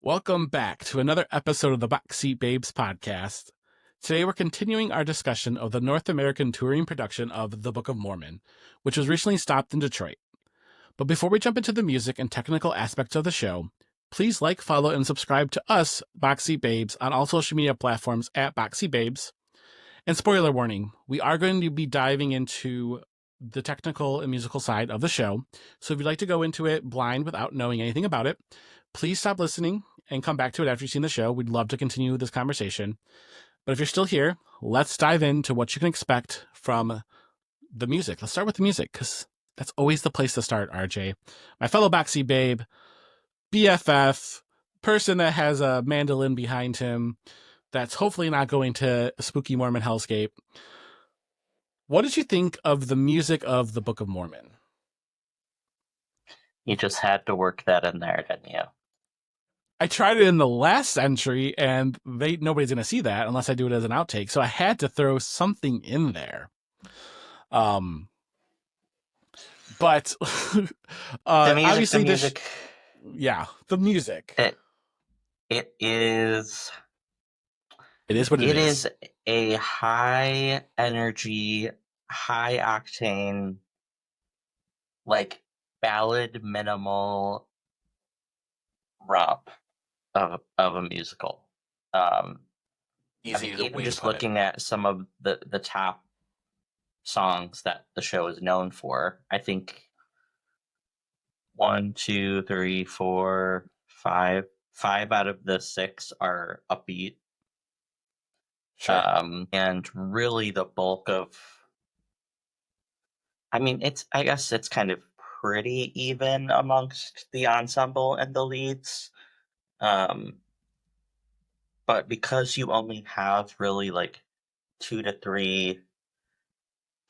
Welcome back to another episode of the Backseat Babes podcast. Today we're continuing our discussion of the North American touring production of The Book of Mormon, which was recently stopped in Detroit. But before we jump into the music and technical aspects of the show, please like, follow, and subscribe to us, Backseat Babes, on all social media platforms at Backseat Babes. And spoiler warning, we are going to be diving into the technical and musical side of the show. So if you'd like to go into it blind without knowing anything about it, please stop listening and come back to it after you've seen the show. We'd love to continue this conversation. But if you're still here, let's dive into what you can expect from the music. Let's start with the music, because that's always the place to start, RJ. My fellow backseat babe, BFF, person that has a mandolin behind him that's hopefully not going to a spooky Mormon hellscape. What did you think of the music of the Book of Mormon? You just had to work that in there, didn't you? I tried it in the last entry, and nobody's going to see that unless I do it as an outtake. So I had to throw something in there. But obviously, the music. The music. It is. It is what it is. It is a high energy, high octane, like ballad minimal romp of a musical. Even just looking at some of the top songs that the show is known for, I think 5 out of the 6 are upbeat. Sure. And really the bulk of, I guess it's kind of pretty even amongst the ensemble and the leads. But because you only have really like 2 to 3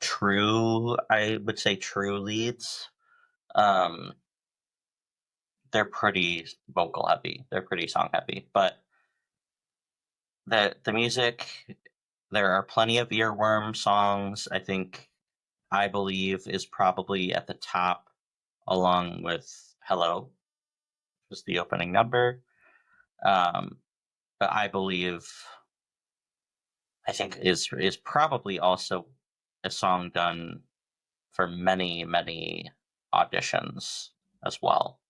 true leads, they're pretty vocal heavy. They're pretty song heavy. But the music, there are plenty of earworm songs. I believe is probably at the top, along with Hello, was the opening number. But I think is probably also a song done for many, many auditions as well,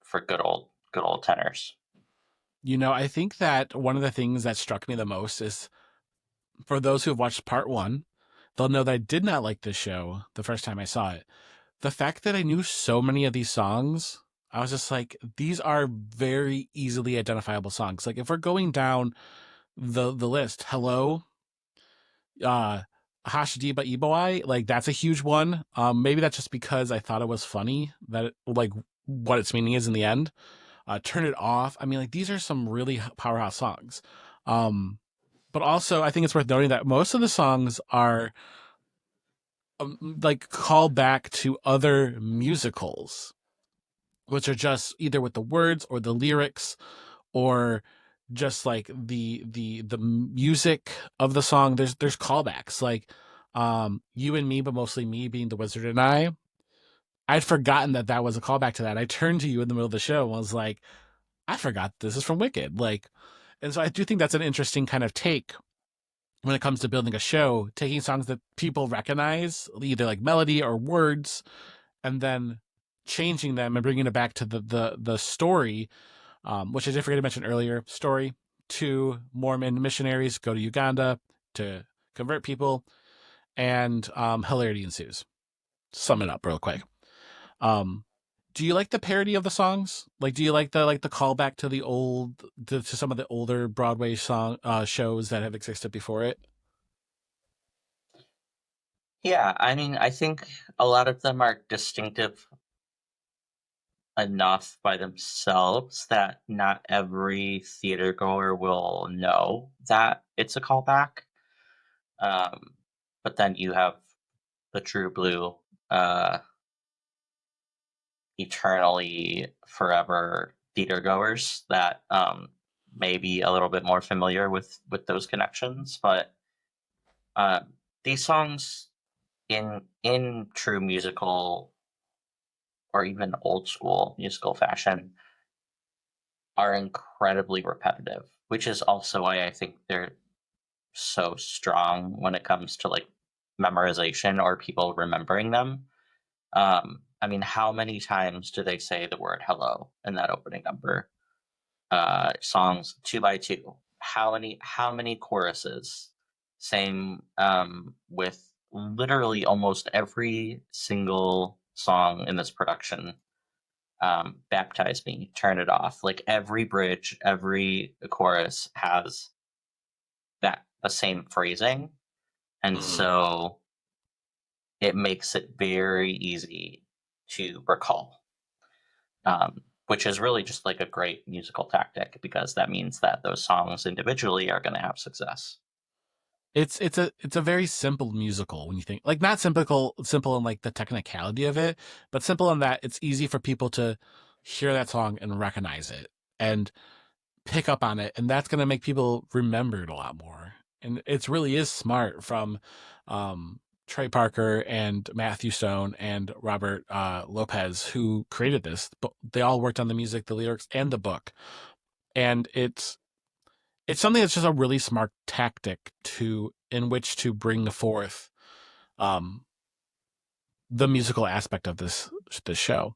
for good old tenors. I think that one of the things that struck me the most is, for those who have watched part 1, they'll know that I did not like this show the first time I saw it. The fact that I knew so many of these songs, I was just like, these are very easily identifiable songs. Like, if we're going down the list, Hello, Hashdiba Iboi, like, that's a huge one. Maybe that's just because I thought it was funny, that like what its meaning is in the end. Turn It Off. These are some really powerhouse songs. But also, I think it's worth noting that most of the songs are like call back to other musicals, which are just either with the words or the lyrics, or just like the music of the song. There's callbacks, like You and Me, but mostly Me being the Wizard and I'd forgotten that was a callback to that. I turned to you in the middle of the show and was like, I forgot this is from Wicked. Like, and so I do think that's an interesting kind of take when it comes to building a show, taking songs that people recognize, either like melody or words, and then changing them and bringing it back to the story, which I did forget to mention earlier. Story: 2 Mormon missionaries go to Uganda to convert people, and hilarity ensues. Sum it up real quick. Do you like the parody of the songs? Like, do you like the callback to the to some of the older Broadway shows that have existed before it? Yeah, I think a lot of them are distinctive enough by themselves that not every theater goer will know that it's a callback. But then you have the true blue, eternally forever theater goers that may be a little bit more familiar with those connections. But these songs in true musical or even old school musical fashion are incredibly repetitive, which is also why I think they're so strong when it comes to like memorization or people remembering them. I mean, how many times do they say the word hello in that opening number? Songs two by two. How many choruses? Same with literally almost every single song in this production. Baptize me, turn it off. Like every bridge, every chorus has that the same phrasing, and Mhm. so it makes it very easy to recall. Which is really just like a great musical tactic because that means that those songs individually are going to have success. It's a very simple musical when you think, like, not simple in like the technicality of it, but simple in that it's easy for people to hear that song and recognize it and pick up on it, and that's going to make people remember it a lot more. And it really is smart from Trey Parker and Matthew Stone and Robert Lopez, who created this. But they all worked on the music, the lyrics, and the book. And it's something that's just a really smart tactic to in which to bring forth um, the musical aspect of this show.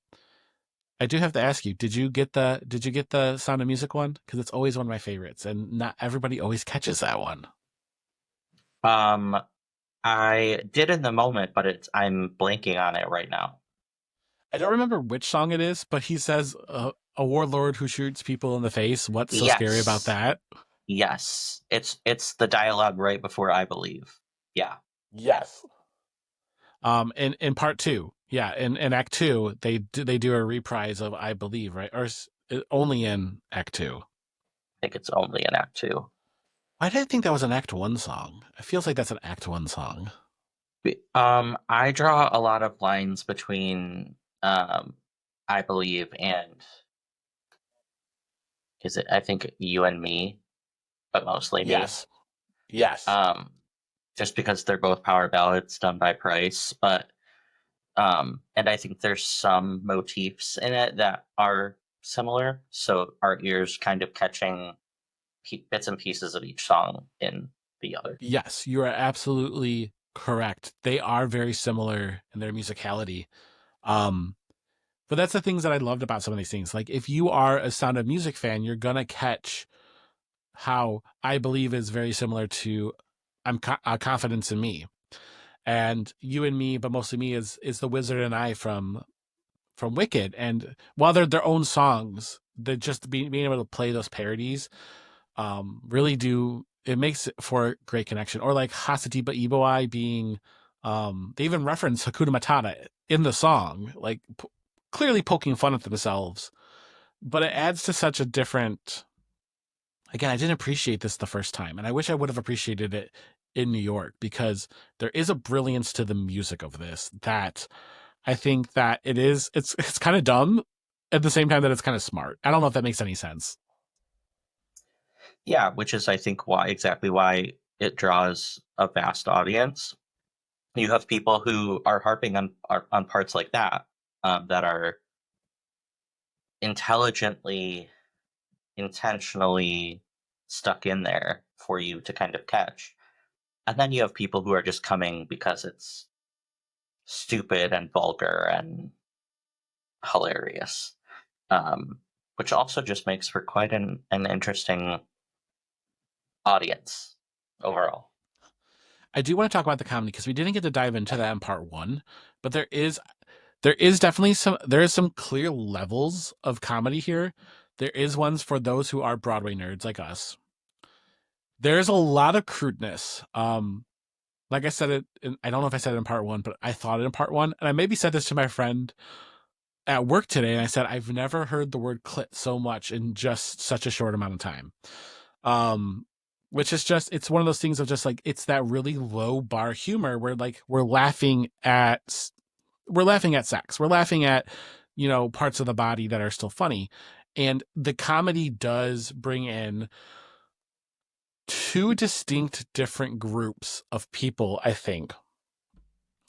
I do have to ask you, did you get the Sound of Music one? Because it's always one of my favorites, and not everybody always catches that one. Um, I did in the moment, but I'm blanking on it right now. I don't remember which song it is, but he says, "A warlord who shoots people in the face. What's so scary about Yes, that?" yes, it's the dialogue right before I believe. Yeah, Yes. In part two, yeah, in Act Two, they do a reprise of "I Believe," right? Or only in Act Two. I think it's only in Act Two. Why did I think that was an Act One song? It feels like that's an Act One song. I draw a lot of lines between um, I believe and is it? I think you and me, but mostly me. Yes. Yes. Um, just because they're both power ballads done by Price, but and I think there's some motifs in it that are similar, so our ears kind of catching bits and pieces of each song in the other. Yes, you are absolutely correct. They are very similar in their musicality. Um, but that's the things that I loved about some of these things. Like, if you are a Sound of Music fan, you're gonna catch how I Believe is very similar to Confidence in Me, and You and Me, but mostly Me is the Wizard and I from Wicked. And while they're their own songs, they just being able to play those parodies really do, it makes it for a great connection. Or like Hasatiba Iboi being they even reference Hakuna Matata in the song, like clearly poking fun at themselves, but it adds to such a different, again, I didn't appreciate this the first time, and I wish I would have appreciated it in New York, because there is a brilliance to the music of this that I think that it's kind of dumb at the same time that it's kind of smart. I don't know if that makes any sense. Yeah, which is I think why it draws a vast audience. You have people who are harping on parts like that that are intelligently, intentionally stuck in there for you to kind of catch. And then you have people who are just coming because it's stupid and vulgar and hilarious, um, which also just makes for quite an interesting audience overall. I do want to talk about the comedy because we didn't get to dive into that in part one, but there is definitely some clear levels of comedy here. There is ones for those who are Broadway nerds like us. There's a lot of crudeness. Like I said I don't know if I said it in part one, but I thought it in part one, and I maybe said this to my friend at work today, and I said I've never heard the word clit so much in just such a short amount of time. Um, which is just, it's one of those things of just like, it's that really low bar humor where like we're laughing at sex, we're laughing at parts of the body that are still funny, and the comedy does bring in two distinct different groups of people, I think,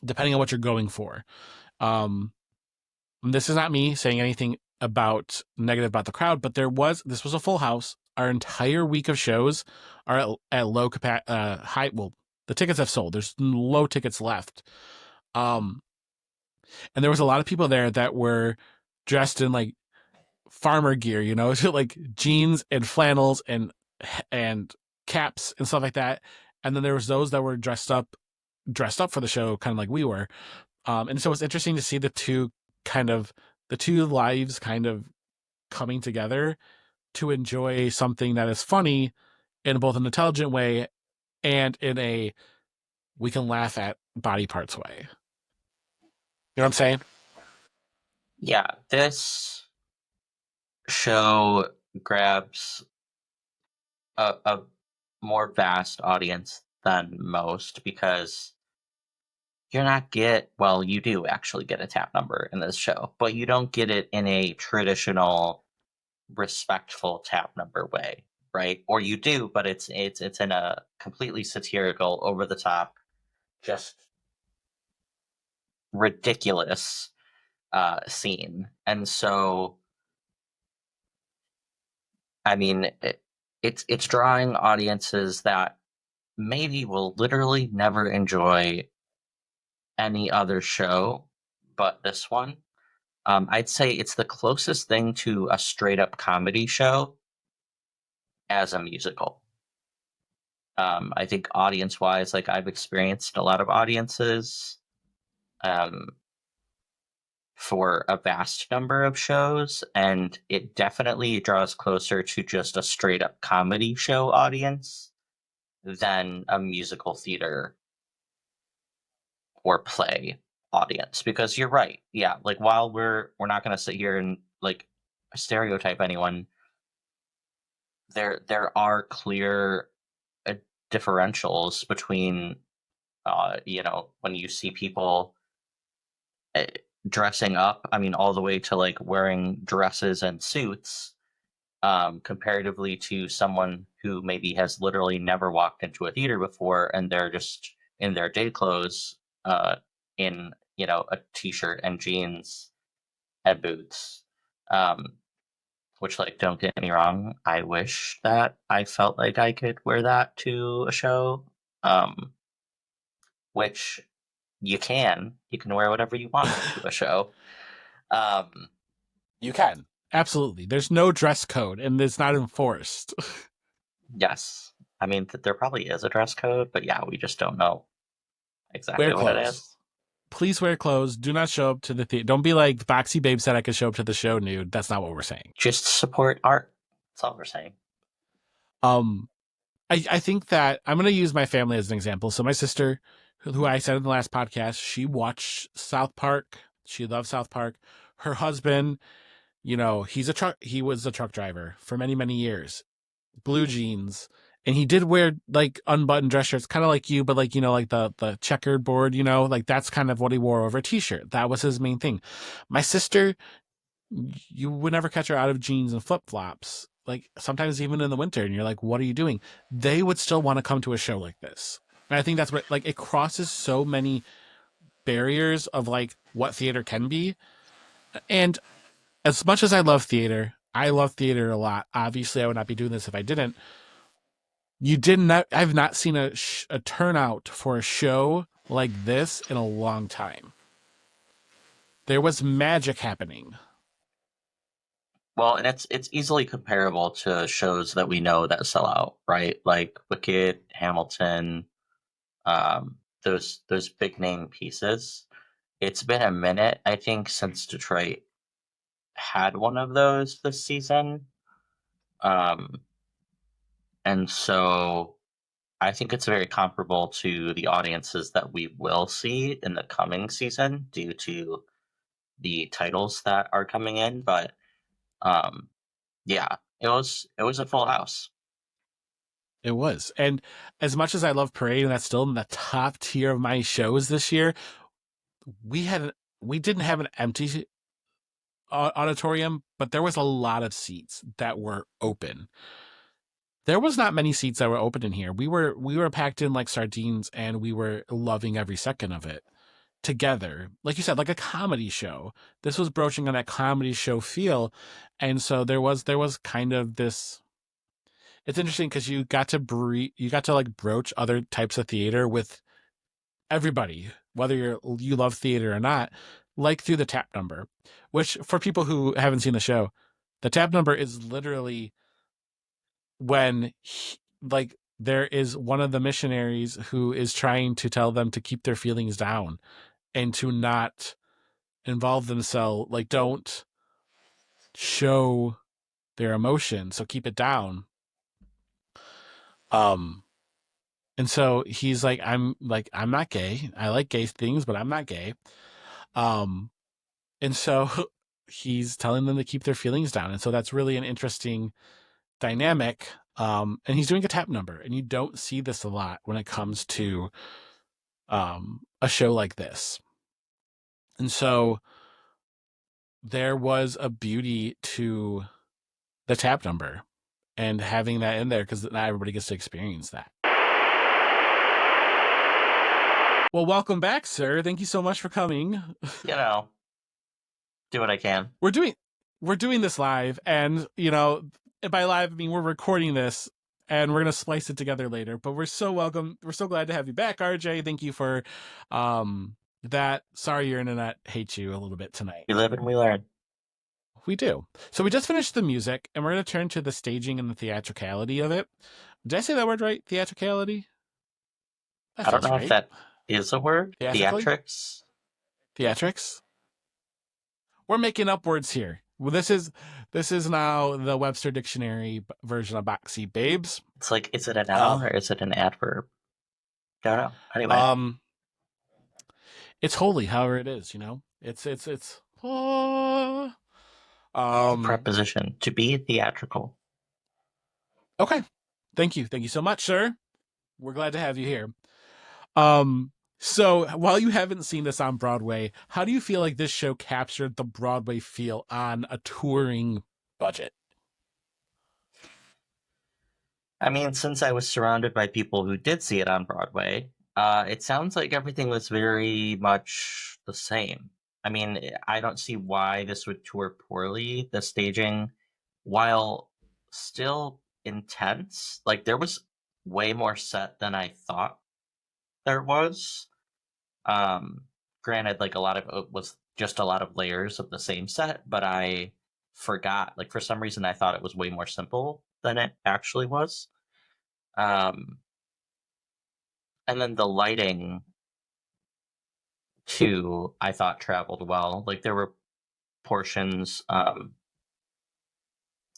depending on what you're going for. um this is not me saying anything negative about the crowd, but this was a full house. Our entire week of shows are at low capacity, high. Well, the tickets have sold. There's low tickets left. Um, and there was a lot of people there that were dressed in like farmer gear, like jeans and flannels and caps and stuff like that. And then there was those that were dressed up for the show, kind of like we were. And so it's interesting to see the two lives kind of coming together to enjoy something that is funny in both an intelligent way and in a we can laugh at body parts way. You know what I'm saying? Yeah, this show grabs a more vast audience than most because you do actually get a tap number in this show, but you don't get it in a traditional respectful tap number way, right? Or you do, but it's in a completely satirical, over the top, just ridiculous scene. And so, I mean, it's drawing audiences that maybe will literally never enjoy any other show but this one. I'd say it's the closest thing to a straight up comedy show as a musical. I think audience wise, like I've experienced a lot of audiences um, for a vast number of shows, and it definitely draws closer to just a straight up comedy show audience than a musical theater or play audience. Because you're right, yeah. Like while we're not going to sit here and like stereotype anyone, there are clear uh, differentials between when you see people uh, dressing up, I mean, all the way to like wearing dresses and suits, comparatively to someone who maybe has literally never walked into a theater before and they're just in their day clothes, in a t-shirt and jeans and boots. Um, which, like, don't get me wrong, I wish that I felt like I could wear that to a show. Um, which you can wear whatever you want to a show. Um, You can. Absolutely. There's no dress code and it's not enforced. yes. I mean, there probably is a dress code, but yeah, we just don't know Wear exactly what it clothes. is. Please wear clothes. Do not show up to the theater. Don't be like Boxy Babe said I could show up to the show nude. That's not what we're saying. Just support art. That's all we're saying. Um, I think that I'm going to use my family as an example. So my sister, who I said in the last podcast, she watched South Park. She loves South Park. Her husband, he was a truck driver for many, many years. Blue jeans. And he did wear like unbuttoned dress shirts, kind of like you, but like, like the checkered board, like that's kind of what he wore over a t-shirt. That was his main thing. My sister, you would never catch her out of jeans and flip flops. Like sometimes even in the winter, and you're like, what are you doing? They would still want to come to a show like this. And I think that's what like it crosses so many barriers of like what theater can be. And as much as I love theater a lot. Obviously, I would not be doing this if I didn't. You did not. I've not seen a turnout for a show like this in a long time. There was magic happening. Well, and it's easily comparable to shows that we know that sell out, right? Like Wicked, Hamilton, those big name pieces. It's been a minute, I think, since Detroit had one of those this season. Um, and so I think it's very comparable to the audiences that we will see in the coming season due to the titles that are coming in. But um, yeah, it was a full house. It was. And as much as I love Parade, and that's still in the top tier of my shows this year, we had we didn't have an empty auditorium, but there was a lot of seats that were open. There was not many seats that were open in here. We were packed in like sardines, and we were loving every second of it. together, like you said, like a comedy show. This was broaching on that comedy show feel, and so there was kind of this. It's interesting because you got to like broach other types of theater with everybody, whether you love theater or not, like through the tap number, which for people who haven't seen the show, the tap number is literally when like there is one of the missionaries who is trying to tell them to keep their feelings down and to not involve themselves, like don't show their emotion, so keep it down. Um and so he's like I'm not gay. I like gay things, but I'm not gay. Um and so he's telling them to keep their feelings down. And so that's really an interesting dynamic. And he's doing a tap number, and you don't see this a lot when it comes to a show like this. And so there was a beauty to the tap number and having that in there because not everybody gets to experience that. Well, welcome back, sir. Thank you so much for coming. You know, do what I can. We're doing this live, and by live I mean we're recording this and we're gonna splice it together later. But we're so welcome. We're so glad to have you back, RJ. Thank you for that. Sorry your internet hates you a little bit tonight. We live and we learn. We do. So we just finished the music, and we're gonna turn to the staging and the theatricality of it. Did I say that word right? Theatricality? That I don't feels know right. if that is a word. Theatrically? Theatrics. Theatrics? We're making up words here. Well, this is now the Webster Dictionary version of Boxy Babes. It's like, is it a noun or is it an adverb? Don't know. Anyway, it's holy, however it is. It's preposition to be theatrical. Okay. Thank you so much, sir. We're glad to have you here. So while you haven't seen this on Broadway, how do you feel like this show captured the Broadway feel on a touring budget? I mean, since I was surrounded by people who did see it on Broadway, it sounds like everything was very much the same. I mean, I don't see why this would tour poorly. The staging, while still intense, like there was way more set than I thought there was. Granted, like a lot of it was just a lot of layers of the same set, but I forgot. Like for some reason, I thought it was way more simple than it actually was. Um, and then the lighting too, I thought traveled well. Like there were portions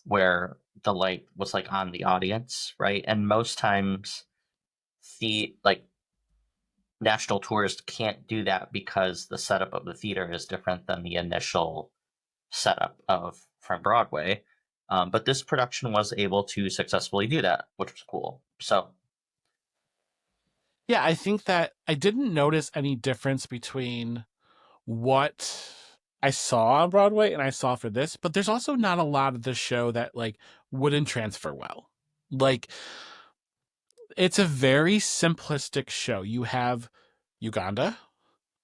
where the light was like on the audience, right? And most times, the like national tours can't do that because the setup of the theater is different than the initial setup of from Broadway. But this production was able to successfully do that, which was cool. So Yeah, I think that I didn't notice any difference between what I saw on Broadway and I saw for this, but there's also not a lot of the show that like wouldn't transfer well. Like it's a very simplistic show. You have Uganda,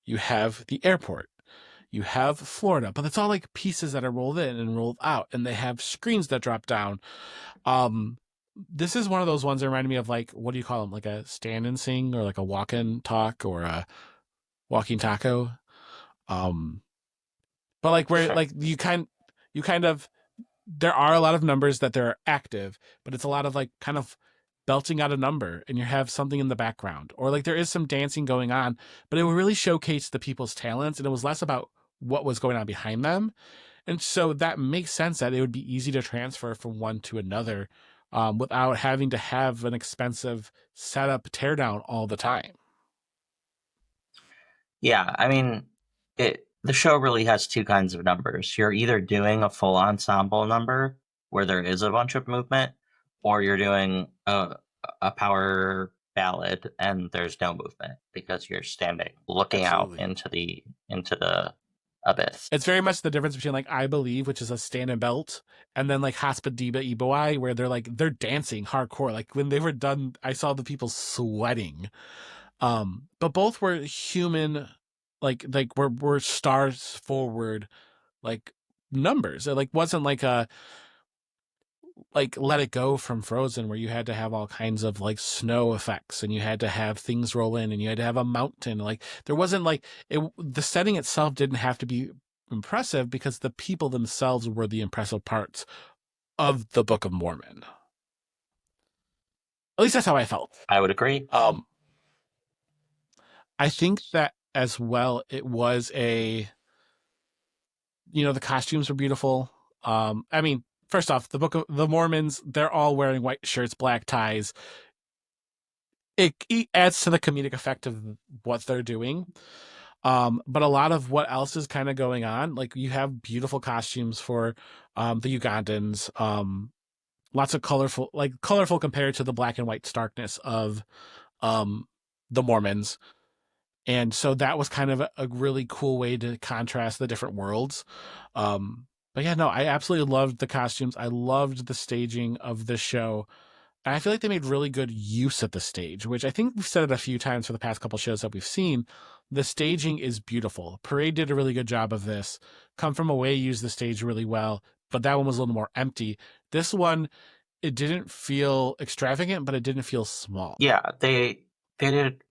you have the airport, you have Florida, but it's all like pieces that are rolled in and rolled out, and they have screens that drop down. This is one of those ones that reminded me of like, what do you call them? Like a stand and sing or like a walk and talk or a walking taco. Um, but like where sure. like you kind of there are a lot of numbers that they're active, but it's a lot of like kind of belting out a number and you have something in the background. Or like there is some dancing going on, but it will really showcase the people's talents and it was less about what was going on behind them. And so that makes sense that it would be easy to transfer from one to another without having to have an expensive setup teardown all the time. Yeah, I mean, the show really has two kinds of numbers. You're either doing a full ensemble number where there is a bunch of movement, or you're doing a power ballad and there's no movement because you're standing looking out Absolutely. into the abyss. It's very much the difference between like I Believe, which is a stand and belt, and then like Hospediba Iboi, where they're dancing hardcore. Like when they were done, I saw the people sweating. But both were human like we're stars forward, like numbers. It like wasn't like a like Let It Go from Frozen where you had to have all kinds of like snow effects and you had to have things roll in and you had to have a mountain. Like there wasn't like it. The setting itself didn't have to be impressive because the people themselves were the impressive parts of the Book of Mormon. At least that's how I felt. I would agree. Um, I think that as well. It was a the costumes were beautiful. I mean, first off, the Book of the Mormons, they're all wearing white shirts, black ties. It adds to the comedic effect of what they're doing. But a lot of what else is kind of going on, like you have beautiful costumes for the Ugandans, lots of colorful compared to the black and white starkness of um, the Mormons. And so that was kind of a really cool way to contrast the different worlds. But yeah, no, I absolutely loved the costumes. I loved the staging of this show. And I feel like they made really good use of the stage, which I think we've said it a few times for the past couple shows that we've seen. The staging is beautiful. Parade did a really good job of this. Come From Away used the stage really well, but that one was a little more empty. This one, it didn't feel extravagant, but it didn't feel small. Yeah, they did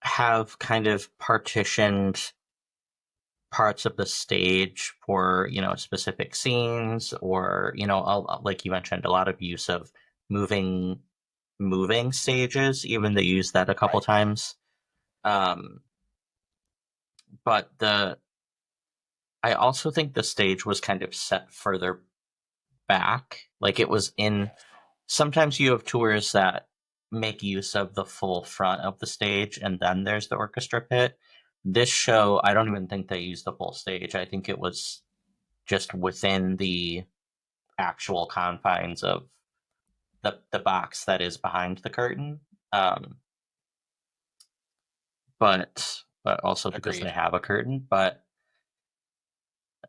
have kind of partitioned parts of the stage for specific scenes, or like you mentioned, a lot of use of moving moving stages. Even they used that a couple Right. times. um but I also think the stage was kind of set further back, like it was in. Sometimes you have tours that make use of the full front of the stage and then there's the orchestra pit. This show, I don't even think they used the full stage. I think it was just within the actual confines of the box that is behind the curtain. Um, but also because they Agreed. have a curtain. But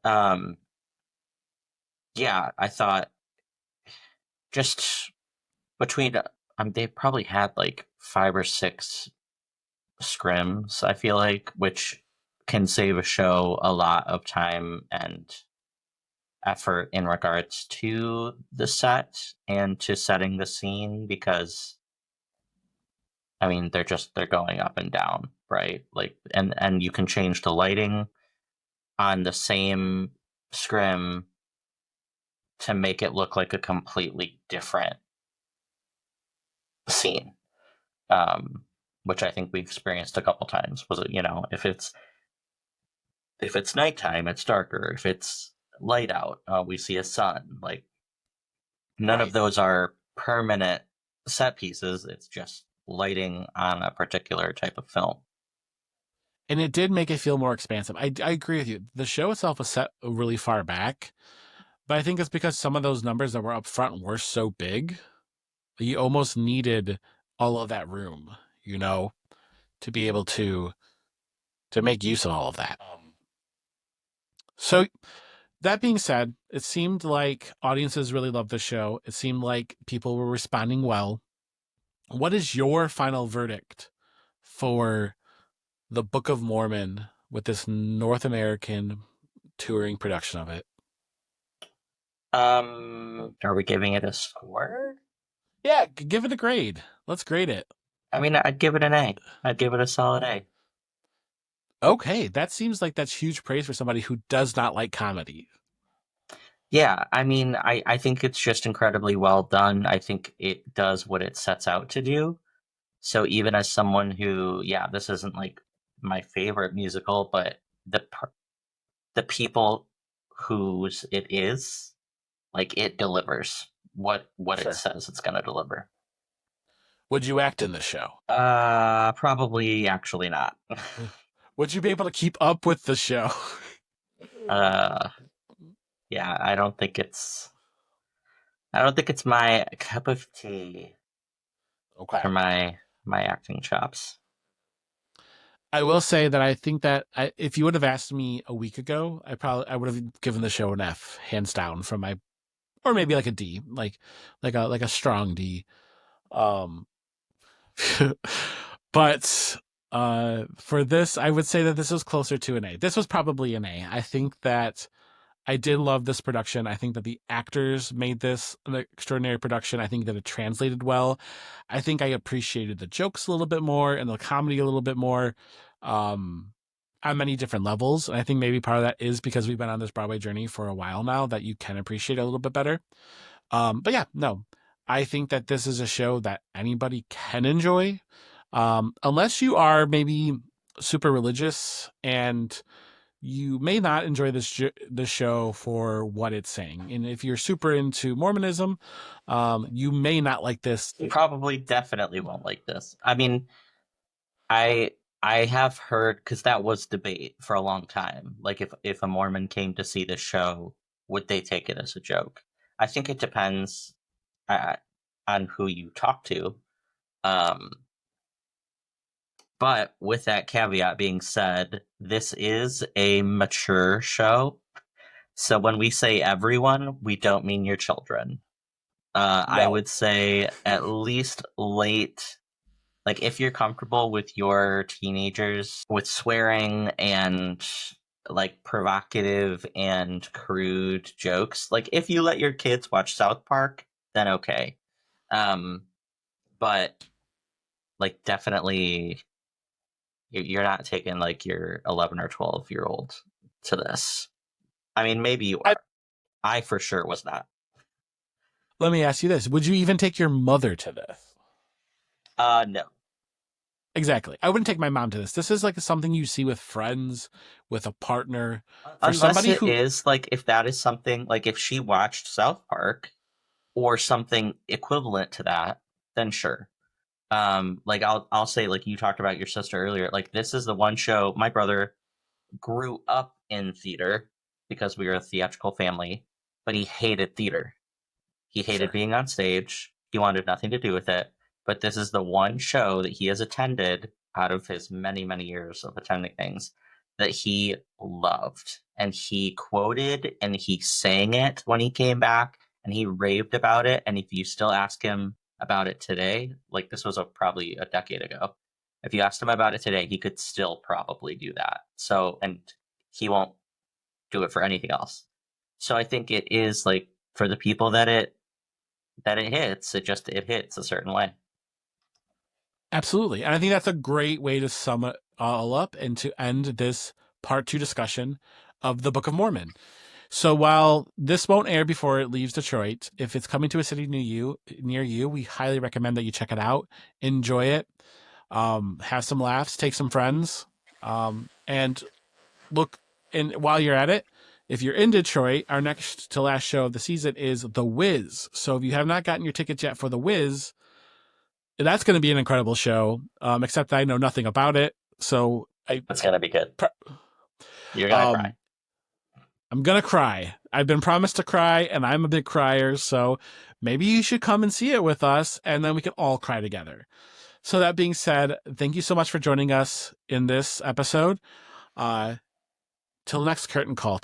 um, yeah, I thought just between they probably had like 5 or 6 scrims, I feel like, which can save a show a lot of time and effort in regards to the set and to setting the scene, because I mean they're going up and down, right? Like, and you can change the lighting on the same scrim to make it look like a completely different scene. Um, which I think we experienced a couple times. Was it, if it's nighttime, it's darker. If it's light out, we see a sun. Like, none of Right. those are permanent set pieces. It's just lighting on a particular type of film. And it did make it feel more expansive. I agree with you. The show itself was set really far back, but I think it's because some of those numbers that were up front were so big, you almost needed all of that room, you know, to be able to make use of all of that. So that being said, it seemed like audiences really loved the show. It seemed like people were responding well. What is your final verdict for the Book of Mormon with this North American touring production of it? Are we giving it a score? Yeah, give it a grade. Let's grade it. I mean, I'd give it an A. I'd give it a solid A. Okay, that seems like that's huge praise for somebody who does not like comedy. Yeah, I mean, I think it's just incredibly well done. I think it does what it sets out to do. So even as someone who, yeah, this isn't like my favorite musical, but the people whose it is, like, it delivers what it Sure. says it's going to deliver. Would you act in the show? Probably actually not. Would you be able to keep up with the show? uh, yeah, I don't think it's my cup of tea Okay. for my acting chops. I will say that I think that if you would have asked me a week ago, I would have given the show an F, hands down, from my or maybe like a D, like a strong D. Um, but For this, I would say that this was closer to an A. This was probably an A. I think that I did love this production. I think that the actors made this an extraordinary production. I think that it translated well. I think I appreciated the jokes a little bit more and the comedy a little bit more, um, on many different levels. And I think maybe part of that is because we've been on this Broadway journey for a while now that you can appreciate it a little bit better. But yeah, no, I think that this is a show that anybody can enjoy, unless you are maybe super religious, and you may not enjoy this show for what it's saying. And if you're super into Mormonism, you may not like this. You probably definitely won't like this. I mean, I I have heard, because that was debate for a long time. Like, if a Mormon came to see this show, would they take it as a joke? I think it depends uh, on who you talk to. Um, but with that caveat being said, this is a mature show. So when we say everyone, we don't mean your children. I No. would say at least late. Like, if you're comfortable with your teenagers with swearing and like provocative and crude jokes, like if you let your kids watch South Park, then okay. Um, but like definitely you're not taking like your 11 or 12-year-old to this. I mean, maybe you I, are. I for sure was not. Let me ask you this: would you even take your mother to this? No. Exactly. I wouldn't take my mom to this. This is like something you see with friends, with a partner, for Unless somebody it who. is like, if that is something like, if she watched South Park or something equivalent to that, then sure. Like I'll say, like you talked about your sister earlier, like this is the one show my brother grew up in theater because we were a theatrical family, but he hated theater. He hated Sure. being on stage. He wanted nothing to do with it. But this is the one show that he has attended out of his many, many years of attending things that he loved. And he quoted and he sang it when he came back, and he raved about it. And if you still ask him about it today, like this was probably a decade ago, if you asked him about it today, he could still probably do that. So, and he won't do it for anything else. So I think it is like, for the people that it hits, it hits a certain way. Absolutely. And I think that's a great way to sum it all up and to end this part two discussion of the Book of Mormon. So while this won't air before it leaves Detroit, if it's coming to a city near you, we highly recommend that you check it out, enjoy it, have some laughs, take some friends, and look. And while you're at it, if you're in Detroit, our next to last show of the season is The Wiz. So if you have not gotten your tickets yet for The Wiz, that's going to be an incredible show. Except I know nothing about it, so It's gonna be good. You're gonna cry. um, I'm gonna cry. I've been promised to cry, and I'm a big crier, so maybe you should come and see it with us, and then we can all cry together. So that being said, thank you so much for joining us in this episode. Till next curtain call.